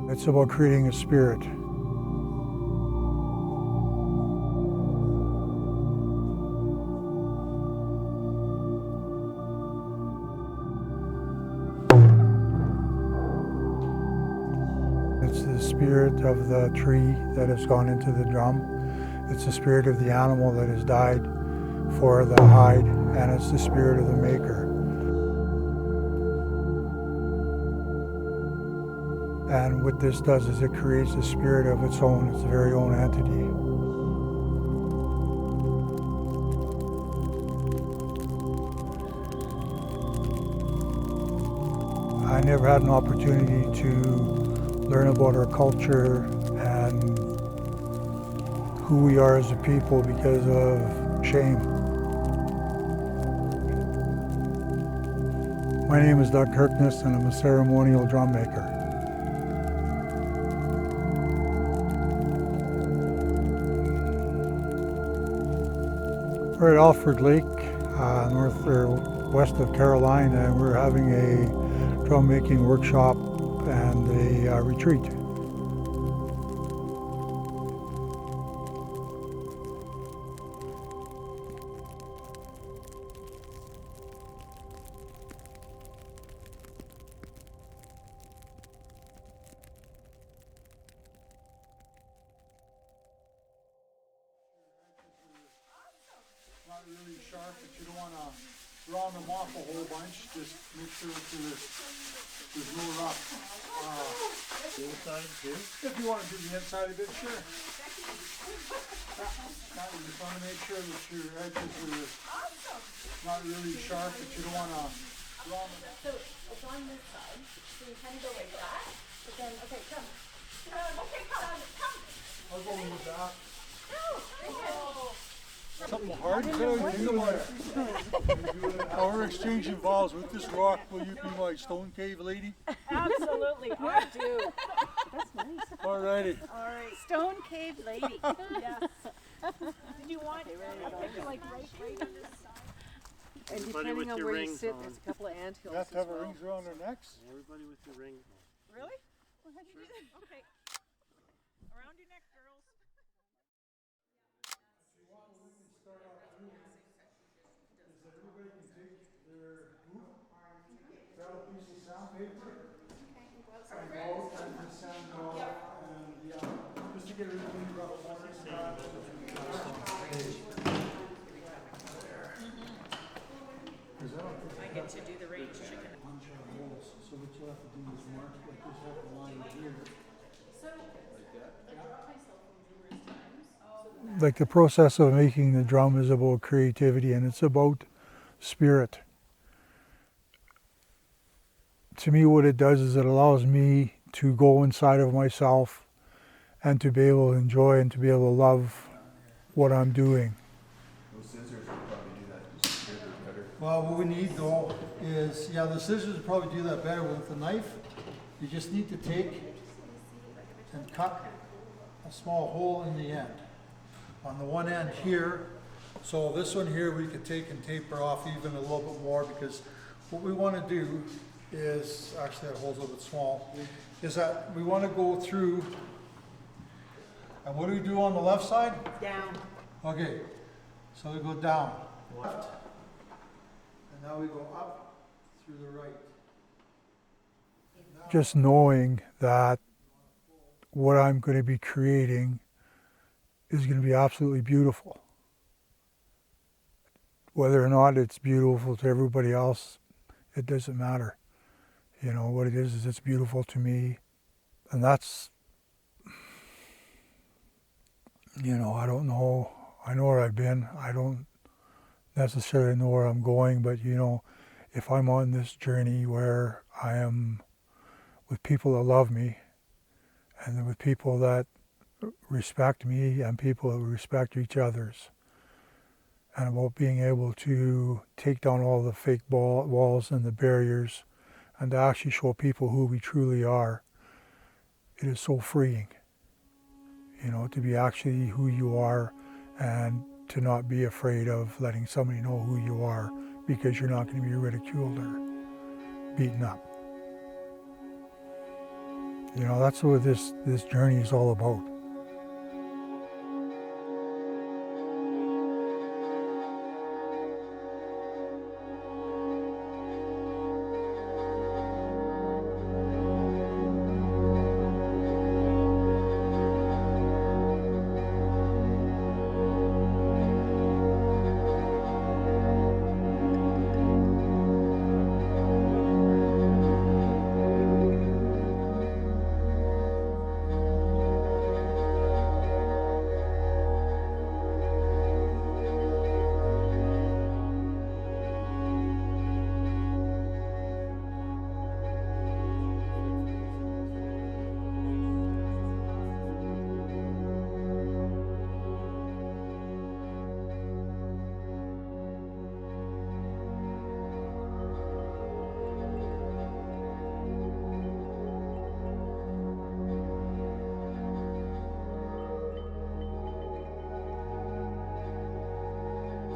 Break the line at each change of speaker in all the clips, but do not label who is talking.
It's about creating a spirit. It's the spirit of the tree that has gone into the drum. It's the spirit of the animal that has died for the hide, and it's the spirit of the maker. And what this does is it creates a spirit of its own, its very own entity. I never had an opportunity to learn about our culture and who we are as a people because of shame. My name is Doug Kirkness, and I'm a ceremonial drum maker. We're at Alfred Lake, north or west of Carolina, and we're having a drum making workshop and a retreat. Not really sharp, but you don't want to round them off a whole bunch. Just make sure that there's no rough.
The inside too?
If you want to do the inside of it, sure. You just want to make sure that your edges are not really sharp, but you don't want to round them.
So it's on this side, so you kind of go like that, but then, okay, come. Okay, come.
I'll go with that.
No.
Something hard to do. Our exchange involves with this rock. Will you be my stone cave lady?
Absolutely, I do.
That's nice.
Alrighty.
All right, Stone Cave Lady. Yes. Did you want a picture like right on this side?
Everybody
And depending
with
on
your
where you
rings
sit,
on.
there's a couple of anthills
You have to have
as well.
rings around their necks.
Everybody with your rings on.
Really? Well, how do you do that? Okay. Around your neck, girls.
Everybody can take their hoop, grab a piece of sandpaper, and go out and the sand go out, and just to get everything rough corners and that.
I get to do the range chicken.
Punch out holes, so what you'll have to do is mark like this half a line here. Like the process of making the drum is about creativity, and it's about spirit. To me, what it does is it allows me to go inside of myself and to be able to enjoy and to be able to love what I'm doing.
Those scissors would probably do that just a bit better.
Well, what we need though is, the scissors would probably do that better. With the knife, you just need to take and cut a small hole in the end. On the one end here, so this one here we could take and taper off even a little bit more, because what we want to do is, actually that hole's a little bit small, is that we want to go through, and what do we do on the left side?
Down.
Okay, so we go down, left, and now we go up through the right.
Just knowing that what I'm going to be creating is going to be absolutely beautiful. Whether or not it's beautiful to everybody else, it doesn't matter. You know, what it is it's beautiful to me. And that's, you know, I don't know. I know where I've been. I don't necessarily know where I'm going, but, you know, if I'm on this journey where I am with people that love me and with people that respect me and people that respect each other's, and about being able to take down all the fake walls and the barriers and to actually show people who we truly are, it is so freeing, you know, to be actually who you are and to not be afraid of letting somebody know who you are, because you're not going to be ridiculed or beaten up. You know, that's what this journey is all about.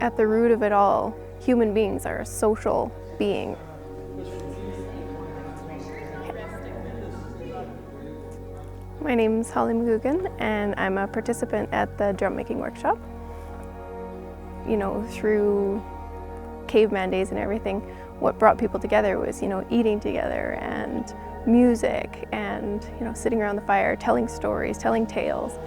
At the root of it all, human beings are a social being. My name's Holly McGugan, and I'm a participant at the drum making workshop. You know, through caveman days and everything, what brought people together was, you know, eating together and music and, you know, sitting around the fire, telling stories, telling tales.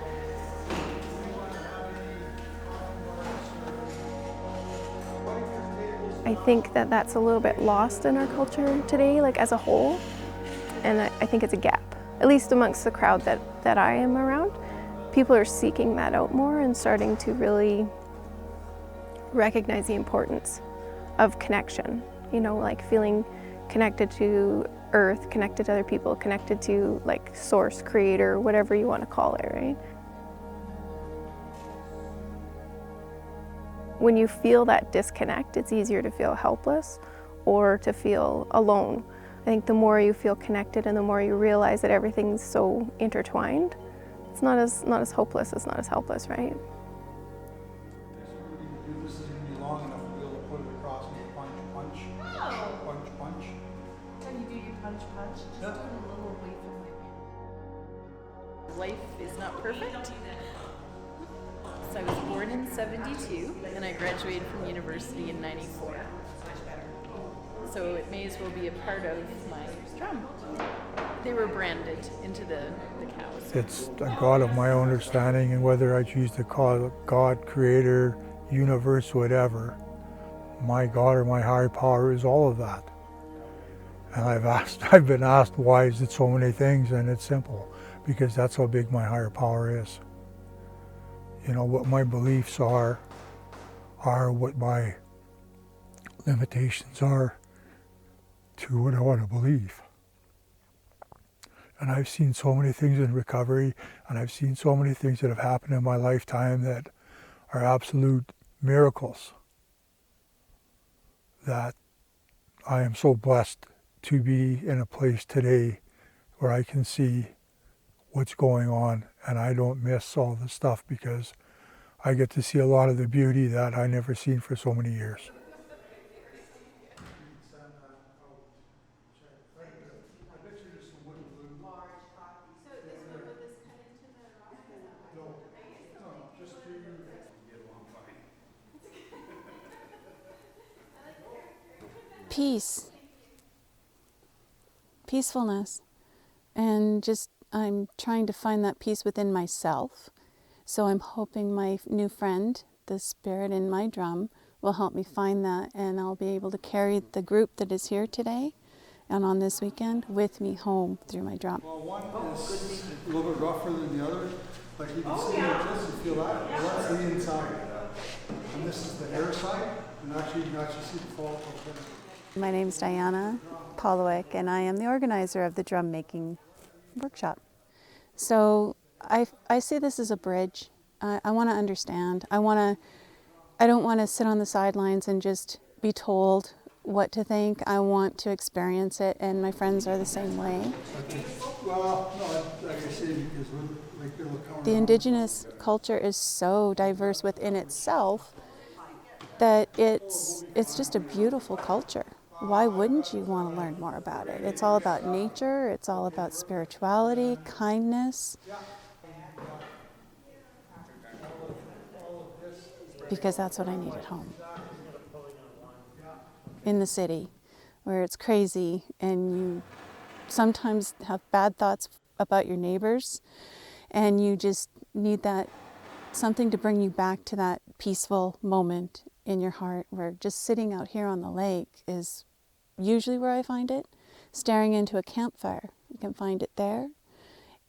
I think that that's a little bit lost in our culture today, like as a whole, and I think it's a gap, at least amongst the crowd that I am around. People are seeking that out more and starting to really recognize the importance of connection, you know, like feeling connected to earth, connected to other people, connected to like source, creator, whatever you want to call it, right? When you feel that disconnect, it's easier to feel helpless or to feel alone. I think the more you feel connected and the more you realize that everything's so intertwined, it's not as hopeless, it's not as helpless, right?
This is going to be long enough to be able to put it across with a punch, punch, punch, punch.
When you do your punch, just do it a little away from my hand. Life is not perfect. So I was born in 72 and I graduated from university in 94. So it may as well be a part of my drum. They were branded into the cows.
It's a God of my own understanding, and whether I choose to call it God, creator, universe, whatever, my God or my higher power is all of that. And I've been asked, why is it so many things? And it's simple, because that's how big my higher power is. You know, what my beliefs are what my limitations are to what I want to believe. And I've seen so many things in recovery, and I've seen so many things that have happened in my lifetime that are absolute miracles, that I am so blessed to be in a place today where I can see what's going on, and I don't miss all the stuff because I get to see a lot of the beauty that I never seen for so many years.
peace, peacefulness. And just, I'm trying to find that peace within myself. So I'm hoping my new friend, the spirit in my drum, will help me find that, and I'll be able to carry the group that is here today and on this weekend with me home through my drum.
Well, one is a little bit rougher than the other. Like you can see like this, you feel that? Well, that's the inside. And this is the air side, and actually you can actually see the fall.
My name is Diana Polowick, and I am the organizer of the drum making workshop. So I see this as a bridge. I want to understand. I don't want to sit on the sidelines and just be told what to think. I want to experience it, and my friends are the same way.
Well, no, like I said, because we're like little counter.
The Indigenous culture is so diverse within itself that it's just a beautiful culture. Why wouldn't you want to learn more about it? It's all about nature, it's all about spirituality, kindness. Because that's what I need at home. In the city, where it's crazy and you sometimes have bad thoughts about your neighbors, and you just need that, something to bring you back to that peaceful moment in your heart, where just sitting out here on the lake is usually where I find it. Staring into a campfire, you can find it there.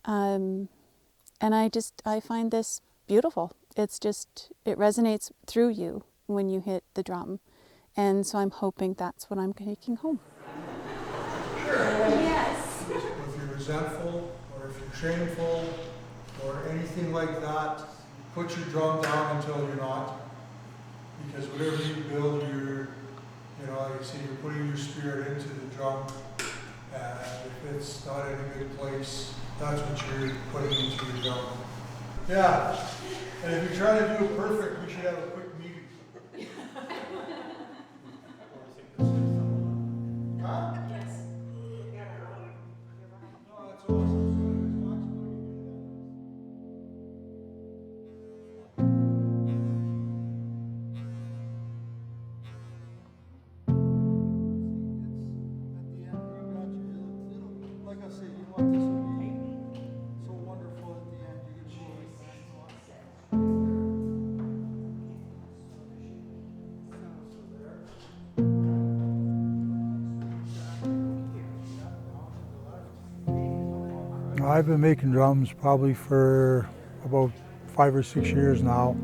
And I find this beautiful. It's just, it resonates through you when you hit the drum. And so I'm hoping that's what I'm taking home.
Yes.
If you're resentful, or if you're shameful, or anything like that, put your drum down until you're not. Because whatever you build, like I say, you're putting your spirit into the drum. And if it's not in a good place, that's what you're putting into your drum. Yeah. And if you're trying to do it perfect, we should have a quick meeting. Huh? Yes. No, that's awesome. Like I say, you want this to be so wonderful at the end. You can
I've been making drums probably for about 5 or 6 years now.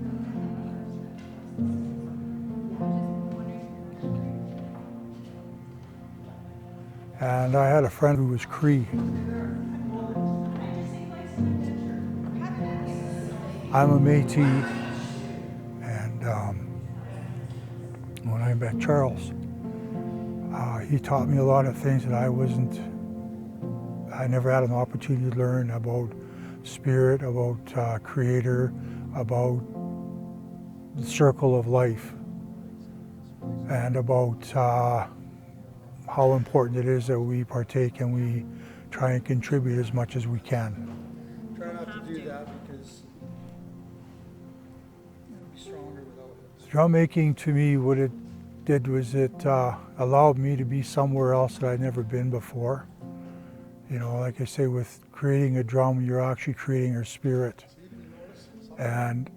And I had a friend who was Cree. I'm a Métis, and when I met Charles, he taught me a lot of things that I never had an opportunity to learn about spirit, about creator, about the circle of life, and about how important it is that we partake and we try and contribute as much as we can.
try not to do that because you'll be stronger without it.
Drum making, to me, what it did was it allowed me to be somewhere else that I'd never been before. You know, like I say, with creating a drum, you're actually creating a spirit. And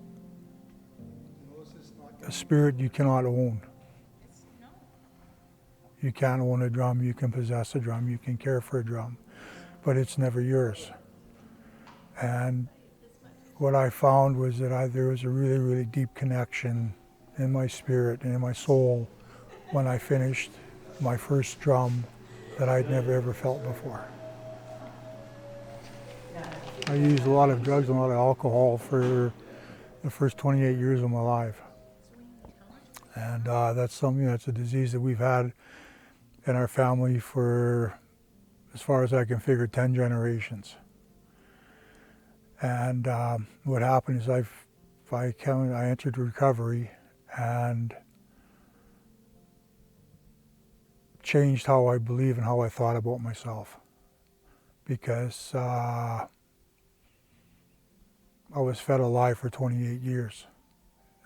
a spirit you cannot own. You can't own a drum, you can possess a drum, you can care for a drum, but it's never yours. And what I found was that there was a really, really deep connection in my spirit and in my soul when I finished my first drum that I'd never ever felt before. I used a lot of drugs and a lot of alcohol for the first 28 years of my life. And that's a disease that we've had in our family for, as far as I can figure, 10 generations. And what happened is I entered recovery and changed how I believe and how I thought about myself. Because I was fed a lie for 28 years.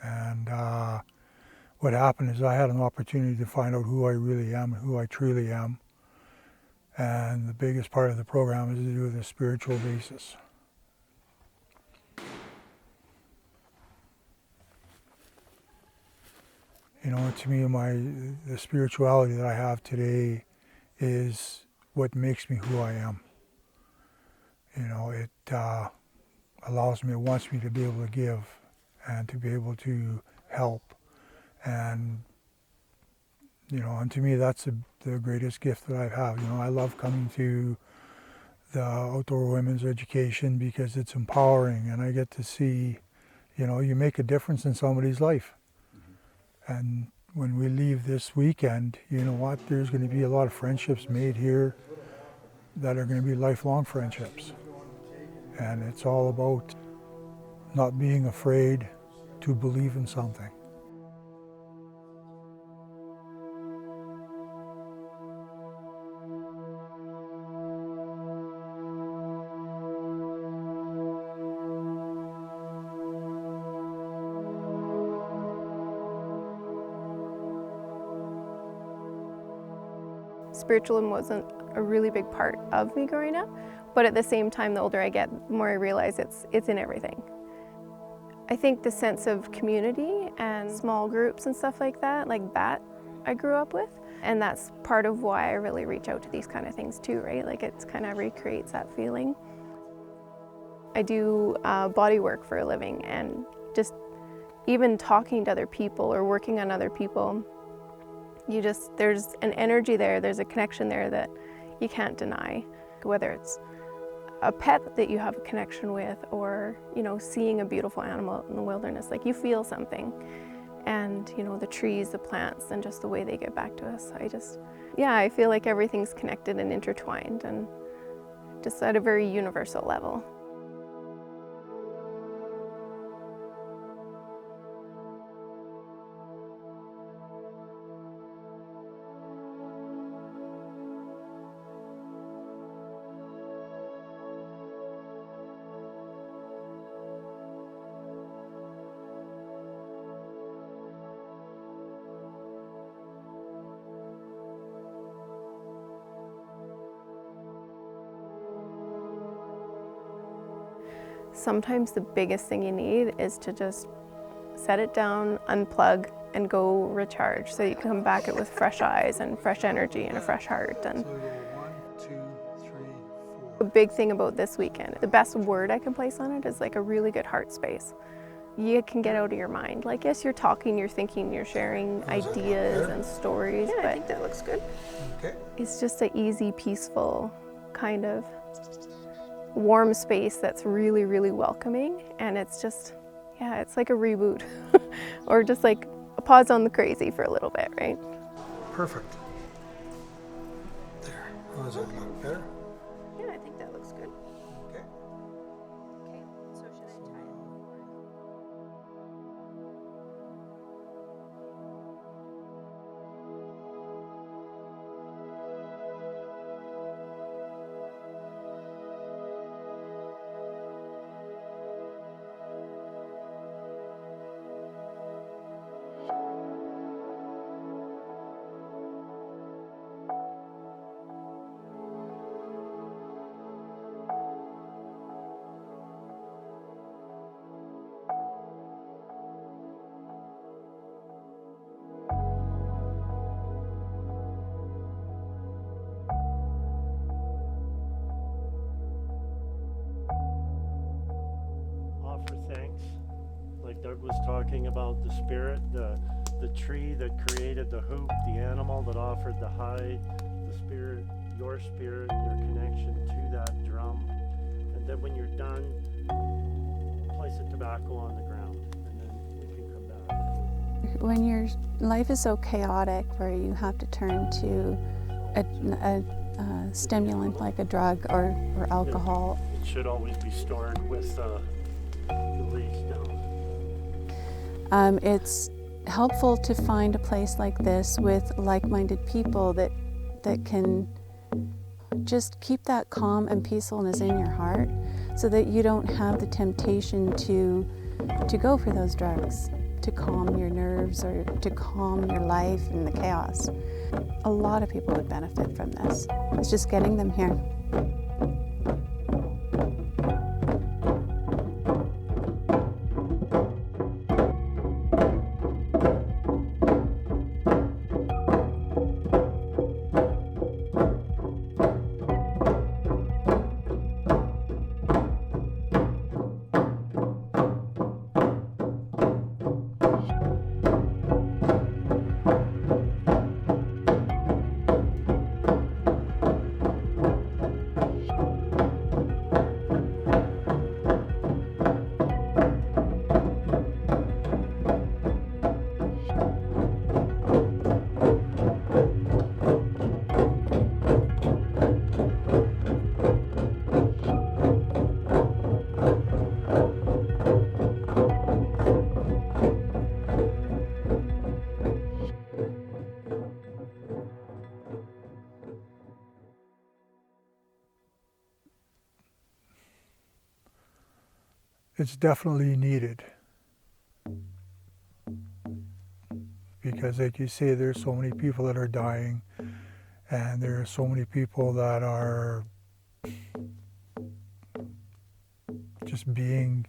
And what happened is I had an opportunity to find out who I really am, who I truly am. And the biggest part of the program is to do with a spiritual basis. You know, to me, the spirituality that I have today is what makes me who I am. You know, it allows me, it wants me to be able to give and to be able to help. And, you know, and to me, that's the greatest gift that I have. You know, I love coming to the outdoor women's education because it's empowering, and I get to see, you know, you make a difference in somebody's life. And when we leave this weekend, you know what, there's going to be a lot of friendships made here that are going to be lifelong friendships. And it's all about not being afraid to believe in something.
Spiritualism wasn't a really big part of me growing up, but at the same time, the older I get, the more I realize it's in everything. I think the sense of community and small groups and stuff like that I grew up with. And that's part of why I really reach out to these kind of things too, right? Like it kind of recreates that feeling. I do body work for a living, and just even talking to other people or working on other people, there's an energy there, there's a connection there that you can't deny. Whether it's a pet that you have a connection with, or, you know, seeing a beautiful animal in the wilderness, like you feel something. And, you know, the trees, the plants, and just the way they get back to us. I feel like everything's connected and intertwined, and just at a very universal level. Sometimes the biggest thing you need is to just set it down, unplug, and go recharge, so you can come back with fresh eyes and fresh energy and a fresh heart. And
1, 2, 3, 4.
the big thing about this weekend, the best word I can place on it is like a really good heart space. You can get out of your mind. Like, yes, you're talking, you're thinking, you're sharing ideas and stories, but I think that looks good.
Okay.
It's just an easy, peaceful, kind of warm space that's really, really welcoming. And it's just, it's like a reboot or just like a pause on the crazy for a little bit, right?
Perfect. There. How does that look? Better?
Yeah, I think that looks good.
Okay.
Okay, so should I tie it?
Offer thanks, like Doug was talking about, the spirit, the tree that created the hoop, the animal that offered the hide, the spirit, your connection to that drum. And then when you're done, place a tobacco on the ground, and then we can come back.
When your life is so chaotic where you have to turn to a stimulant like a drug or alcohol.
It should always be stored with the leaf down.
It's helpful to find a place like this with like-minded people that can just keep that calm and peacefulness in your heart, so that you don't have the temptation to go for those drugs. to calm your nerves or to calm your life and the chaos. A lot of people would benefit from this. It's just getting them here.
It's definitely needed. Because like you say, there's so many people that are dying, and there are so many people that are just being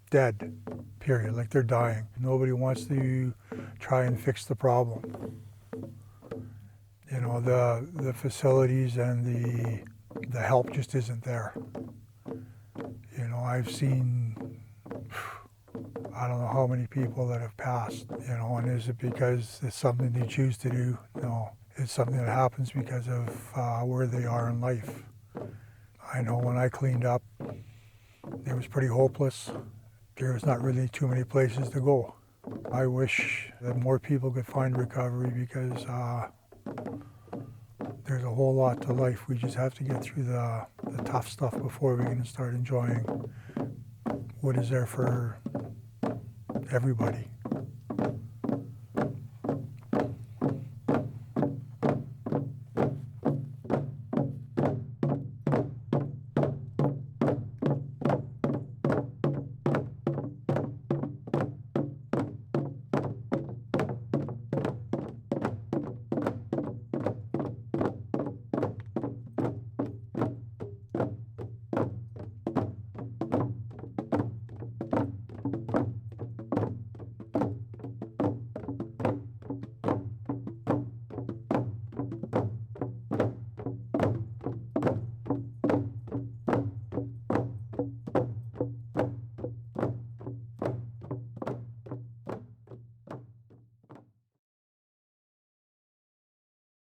dead, period, like they're dying. Nobody wants to try and fix the problem. You know, the facilities and the help just isn't there. You know, I've seen, I don't know how many people that have passed, you know, and is it because it's something they choose to do? No, it's something that happens because of where they are in life. I know when I cleaned up, it was pretty hopeless. There was not really too many places to go. I wish that more people could find recovery because there's a whole lot to life. We just have to get through the tough stuff before we can start enjoying what is there for everybody.